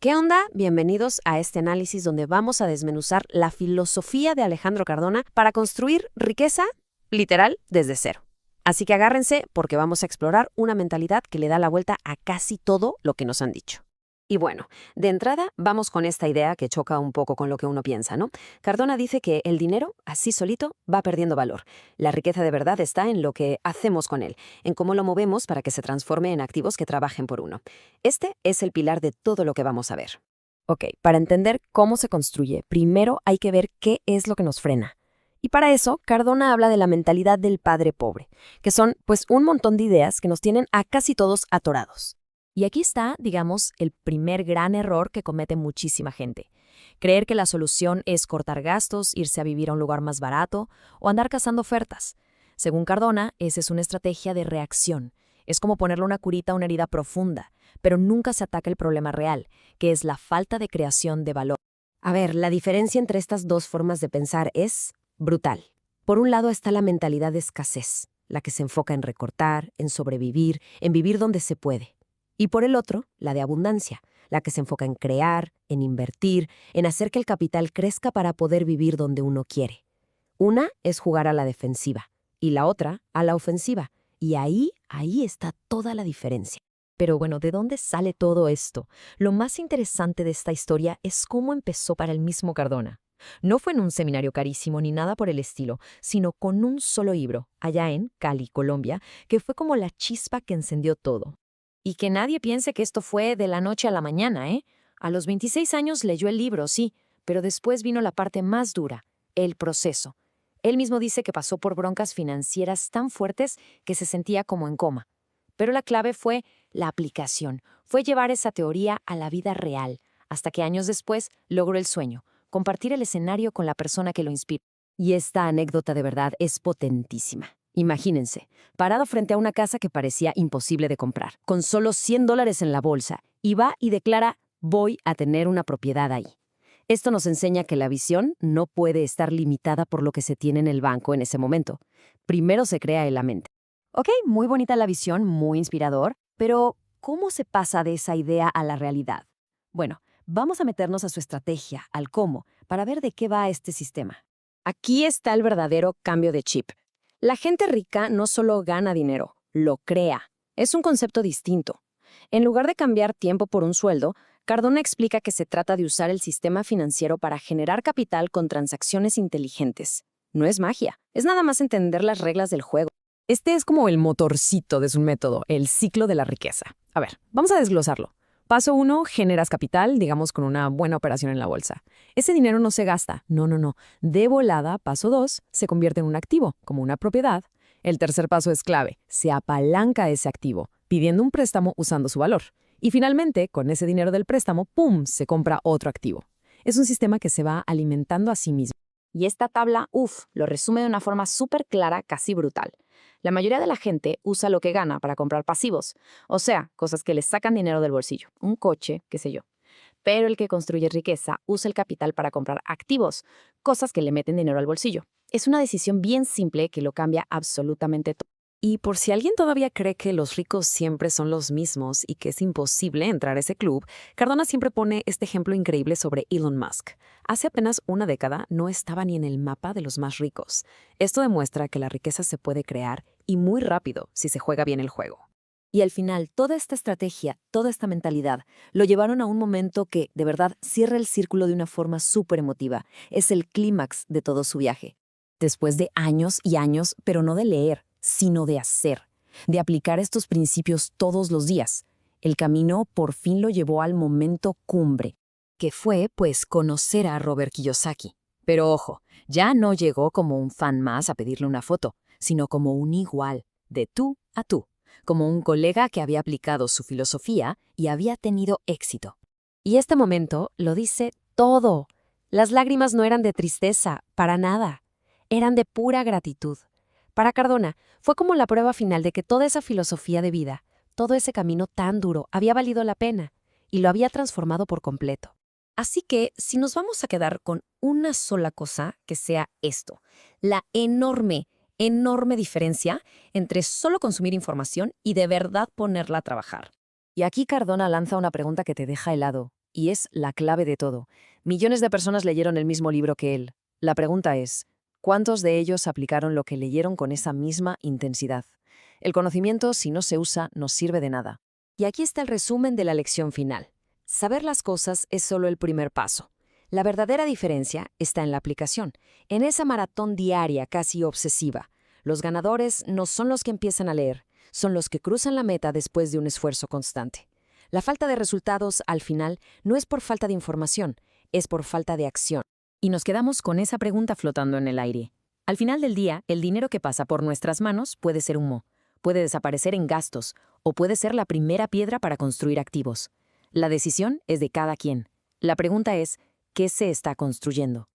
¿Qué onda? Bienvenidos a este análisis donde vamos a desmenuzar la filosofía de Alejandro Cardona para construir riqueza, literal, desde cero. Así que agárrense porque vamos a explorar una mentalidad que le da la vuelta a casi todo lo que nos han dicho. Y bueno, de entrada vamos con esta idea que choca un poco con lo que uno piensa, ¿no? Cardona dice que el dinero, así solito, va perdiendo valor. La riqueza de verdad está en lo que hacemos con él, en cómo lo movemos para que se transforme en activos que trabajen por uno. Este es el pilar de todo lo que vamos a ver. Ok, para entender cómo se construye, primero hay que ver qué es lo que nos frena. Y para eso, Cardona habla de la mentalidad del padre pobre, que son, pues, un montón de ideas que nos tienen a casi todos atorados. Y aquí está, digamos, el primer gran error que comete muchísima gente. Creer que la solución es cortar gastos, irse a vivir a un lugar más barato o andar cazando ofertas. Según Cardona, esa es una estrategia de reacción. Es como ponerle una curita a una herida profunda, pero nunca se ataca el problema real, que es la falta de creación de valor. A ver, la diferencia entre estas dos formas de pensar es brutal. Por un lado está la mentalidad de escasez, la que se enfoca en recortar, en sobrevivir, en vivir donde se puede. Y por el otro, la de abundancia, la que se enfoca en crear, en invertir, en hacer que el capital crezca para poder vivir donde uno quiere. Una es jugar a la defensiva y la otra a la ofensiva. Y ahí está toda la diferencia. Pero bueno, ¿de dónde sale todo esto? Lo más interesante de esta historia es cómo empezó para el mismo Cardona. No fue en un seminario carísimo ni nada por el estilo, sino con un solo libro, allá en Cali, Colombia, que fue como la chispa que encendió todo. Y que nadie piense que esto fue de la noche a la mañana, ¿eh? A los 26 años leyó el libro, sí, pero después vino la parte más dura, el proceso. Él mismo dice que pasó por broncas financieras tan fuertes que se sentía como en coma. Pero la clave fue la aplicación, fue llevar esa teoría a la vida real, hasta que años después logró el sueño, compartir el escenario con la persona que lo inspiró. Y esta anécdota de verdad es potentísima. Imagínense, parado frente a una casa que parecía imposible de comprar, con solo $100 en la bolsa, y va y declara, voy a tener una propiedad ahí. Esto nos enseña que la visión no puede estar limitada por lo que se tiene en el banco en ese momento. Primero se crea en la mente. Ok, muy bonita la visión, muy inspirador, pero ¿cómo se pasa de esa idea a la realidad? Bueno, vamos a meternos a su estrategia, al cómo, para ver de qué va este sistema. Aquí está el verdadero cambio de chip. La gente rica no solo gana dinero, lo crea. Es un concepto distinto. En lugar de cambiar tiempo por un sueldo, Cardona explica que se trata de usar el sistema financiero para generar capital con transacciones inteligentes. No es magia, es nada más entender las reglas del juego. Este es como el motorcito de su método, el ciclo de la riqueza. A ver, vamos a desglosarlo. Paso 1, generas capital, digamos con una buena operación en la bolsa. Ese dinero no se gasta, no. De volada, paso 2, se convierte en un activo, como una propiedad. El tercer paso es clave, se apalanca ese activo, pidiendo un préstamo usando su valor. Y finalmente, con ese dinero del préstamo, ¡pum!, se compra otro activo. Es un sistema que se va alimentando a sí mismo. Y esta tabla, lo resume de una forma súper clara, casi brutal. La mayoría de la gente usa lo que gana para comprar pasivos, o sea, cosas que les sacan dinero del bolsillo, un coche, qué sé yo. Pero el que construye riqueza usa el capital para comprar activos, cosas que le meten dinero al bolsillo. Es una decisión bien simple que lo cambia absolutamente todo. Y por si alguien todavía cree que los ricos siempre son los mismos y que es imposible entrar a ese club, Cardona siempre pone este ejemplo increíble sobre Elon Musk. Hace apenas una década no estaba ni en el mapa de los más ricos. Esto demuestra que la riqueza se puede crear y muy rápido si se juega bien el juego. Y al final, toda esta estrategia, toda esta mentalidad, lo llevaron a un momento que, de verdad, cierra el círculo de una forma súper emotiva. Es el clímax de todo su viaje. Después de años y años, pero no de leer, sino de hacer, de aplicar estos principios todos los días. El camino por fin lo llevó al momento cumbre, que fue, pues, conocer a Robert Kiyosaki. Pero ojo, ya no llegó como un fan más a pedirle una foto, sino como un igual, de tú a tú, como un colega que había aplicado su filosofía y había tenido éxito. Y este momento lo dice todo. Las lágrimas no eran de tristeza, para nada. Eran de pura gratitud. Para Cardona, fue como la prueba final de que toda esa filosofía de vida, todo ese camino tan duro, había valido la pena y lo había transformado por completo. Así que, si nos vamos a quedar con una sola cosa, que sea esto, la enorme diferencia entre solo consumir información y de verdad ponerla a trabajar. Y aquí Cardona lanza una pregunta que te deja helado. Y es la clave de todo. Millones de personas leyeron el mismo libro que él. La pregunta es, ¿cuántos de ellos aplicaron lo que leyeron con esa misma intensidad? El conocimiento, si no se usa, no sirve de nada. Y aquí está el resumen de la lección final. Saber las cosas es solo el primer paso. La verdadera diferencia está en la aplicación, en esa maratón diaria casi obsesiva. Los ganadores no son los que empiezan a leer, son los que cruzan la meta después de un esfuerzo constante. La falta de resultados, al final, no es por falta de información, es por falta de acción. Y nos quedamos con esa pregunta flotando en el aire. Al final del día, el dinero que pasa por nuestras manos puede ser humo, puede desaparecer en gastos, o puede ser la primera piedra para construir activos. La decisión es de cada quien. La pregunta es, ¿qué se está construyendo?